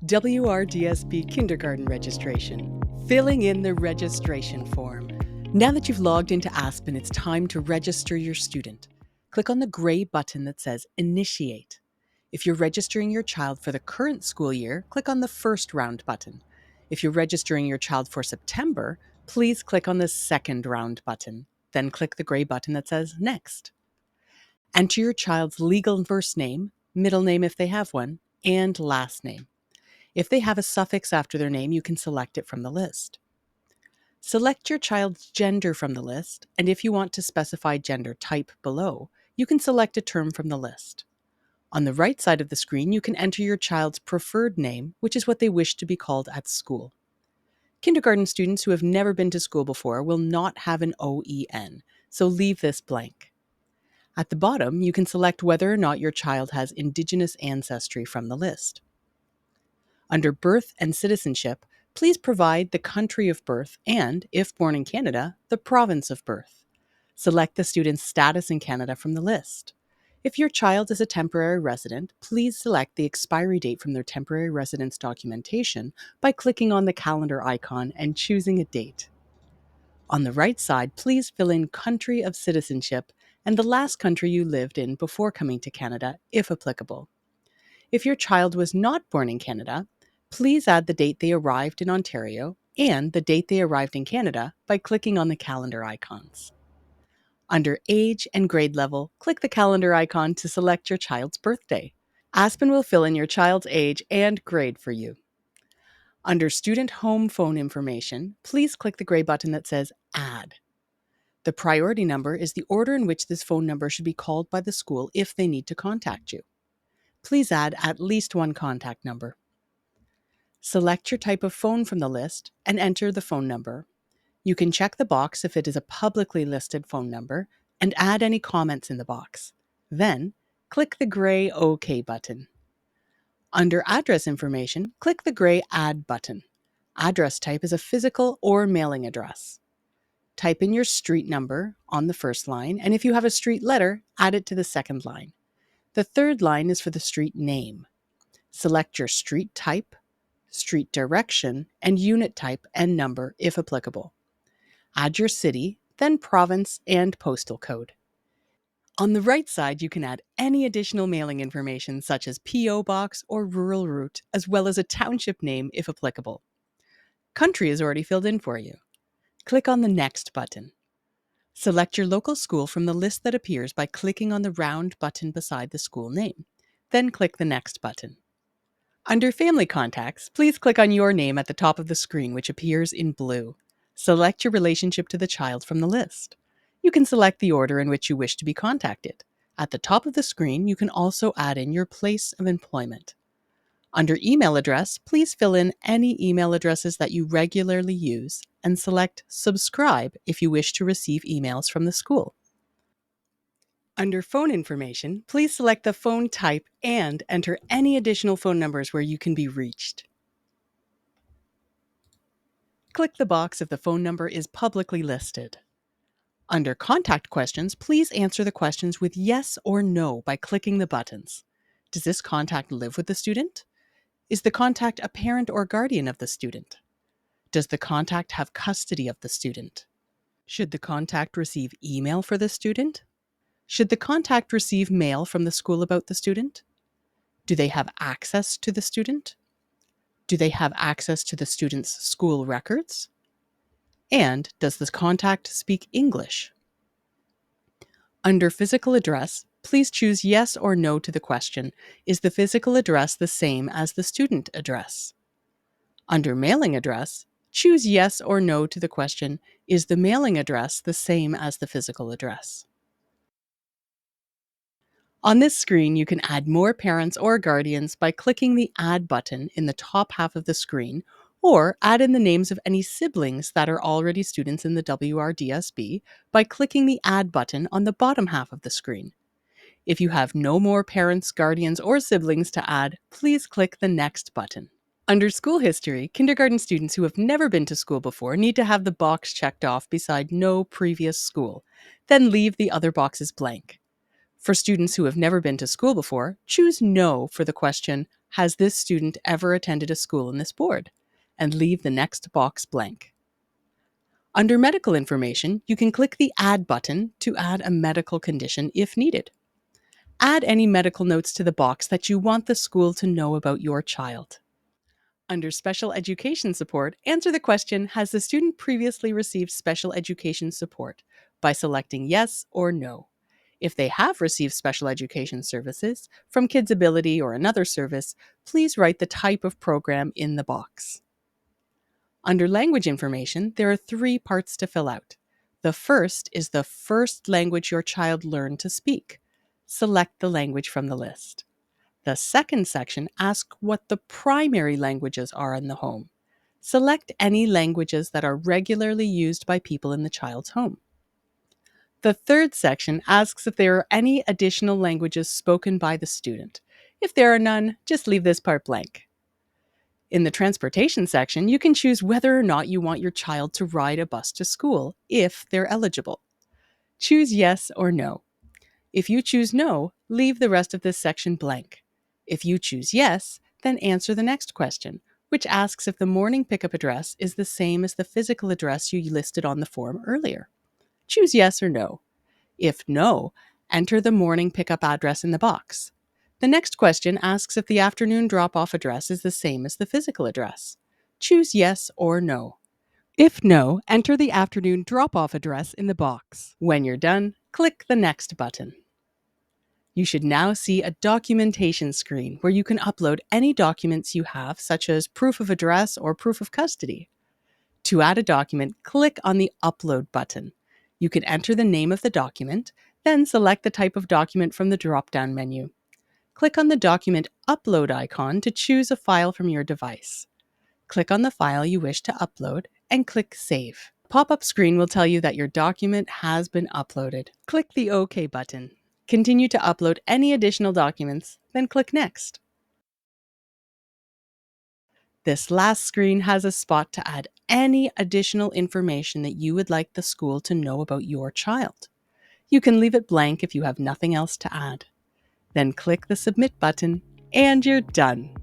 WRDSB kindergarten registration. Filling in the registration form. Now that you've logged into Aspen, it's time to register your student. Click on the gray button that says Initiate. If you're registering your child for the current school year, click on the first round button. If you're registering your child for September, please click on the second round button. Then click the gray button that says Next. Enter your child's legal first name, middle name if they have one, and last name. If they have a suffix after their name, you can select it from the list. Select your child's gender from the list, and if you want to specify gender type below, you can select a term from the list. On the right side of the screen, you can enter your child's preferred name, which is what they wish to be called at school. Kindergarten students who have never been to school before will not have an OEN, so leave this blank. At the bottom, you can select whether or not your child has Indigenous ancestry from the list. Under Birth and Citizenship, please provide the country of birth and, if born in Canada, the province of birth. Select the student's status in Canada from the list. If your child is a temporary resident, please select the expiry date from their temporary residence documentation by clicking on the calendar icon and choosing a date. On the right side, please fill in country of citizenship and the last country you lived in before coming to Canada, if applicable. If your child was not born in Canada, please add the date they arrived in Ontario and the date they arrived in Canada by clicking on the calendar icons. Under Age and Grade Level, click the calendar icon to select your child's birthday. Aspen will fill in your child's age and grade for you. Under Student Home Phone Information, please click the gray button that says Add. The priority number is the order in which this phone number should be called by the school if they need to contact you. Please add at least one contact number. Select your type of phone from the list and enter the phone number. You can check the box if it is a publicly listed phone number and add any comments in the box. Then, click the gray OK button. Under Address Information, click the gray Add button. Address type is a physical or mailing address. Type in your street number on the first line, and if you have a street letter, add it to the second line. The third line is for the street name. Select your street type, street direction, and unit type and number if applicable. Add your city, then province and postal code. On the right side, you can add any additional mailing information such as P.O. Box or rural route, as well as a township name if applicable. Country is already filled in for you. Click on the Next button. Select your local school from the list that appears by clicking on the round button beside the school name. Then click the Next button. Under Family Contacts, please click on your name at the top of the screen, which appears in blue. Select your relationship to the child from the list. You can select the order in which you wish to be contacted. At the top of the screen, you can also add in your place of employment. Under Email Address, please fill in any email addresses that you regularly use and select Subscribe if you wish to receive emails from the school. Under Phone Information, please select the phone type and enter any additional phone numbers where you can be reached. Click the box if the phone number is publicly listed. Under Contact Questions, please answer the questions with yes or no by clicking the buttons. Does this contact live with the student? Is the contact a parent or guardian of the student? Does the contact have custody of the student? Should the contact receive email for the student? Should the contact receive mail from the school about the student? Do they have access to the student? Do they have access to the student's school records? And does the contact speak English? Under Physical Address, please choose yes or no to the question, is the physical address the same as the student address? Under Mailing Address, choose yes or no to the question, is the mailing address the same as the physical address? On this screen, you can add more parents or guardians by clicking the Add button in the top half of the screen, or add in the names of any siblings that are already students in the WRDSB by clicking the Add button on the bottom half of the screen. If you have no more parents, guardians, or siblings to add, please click the Next button. Under School History, kindergarten students who have never been to school before need to have the box checked off beside No Previous School, then leave the other boxes blank. For students who have never been to school before, choose No for the question, Has this student ever attended a school in this board? And leave the next box blank. Under medical information, you can click the Add button to add a medical condition if needed. Add any medical notes to the box that you want the school to know about your child. Under Special Education Support, answer the question, has the student previously received special education support, by selecting yes or no. If they have received special education services from Kids Ability or another service, please write the type of program in the box. Under language information, there are 3 parts to fill out. The first is the first language your child learned to speak. Select the language from the list. The second section asks what the primary languages are in the home. Select any languages that are regularly used by people in the child's home. The third section asks if there are any additional languages spoken by the student. If there are none, just leave this part blank. In the transportation section, you can choose whether or not you want your child to ride a bus to school if they're eligible. Choose yes or no. If you choose no, leave the rest of this section blank. If you choose yes, then answer the next question, which asks if the morning pickup address is the same as the physical address you listed on the form earlier. Choose yes or no. If no, enter the morning pickup address in the box. The next question asks if the afternoon drop-off address is the same as the physical address. Choose yes or no. If no, enter the afternoon drop-off address in the box. When you're done, click the Next button. You should now see a documentation screen where you can upload any documents you have, such as proof of address or proof of custody. To add a document, click on the Upload button. You can enter the name of the document, then select the type of document from the drop-down menu. Click on the Document Upload icon to choose a file from your device. Click on the file you wish to upload and click Save. A pop-up screen will tell you that your document has been uploaded. Click the OK button. Continue to upload any additional documents, then click Next. This last screen has a spot to add any additional information that you would like the school to know about your child. You can leave it blank if you have nothing else to add. Then click the Submit button, and you're done.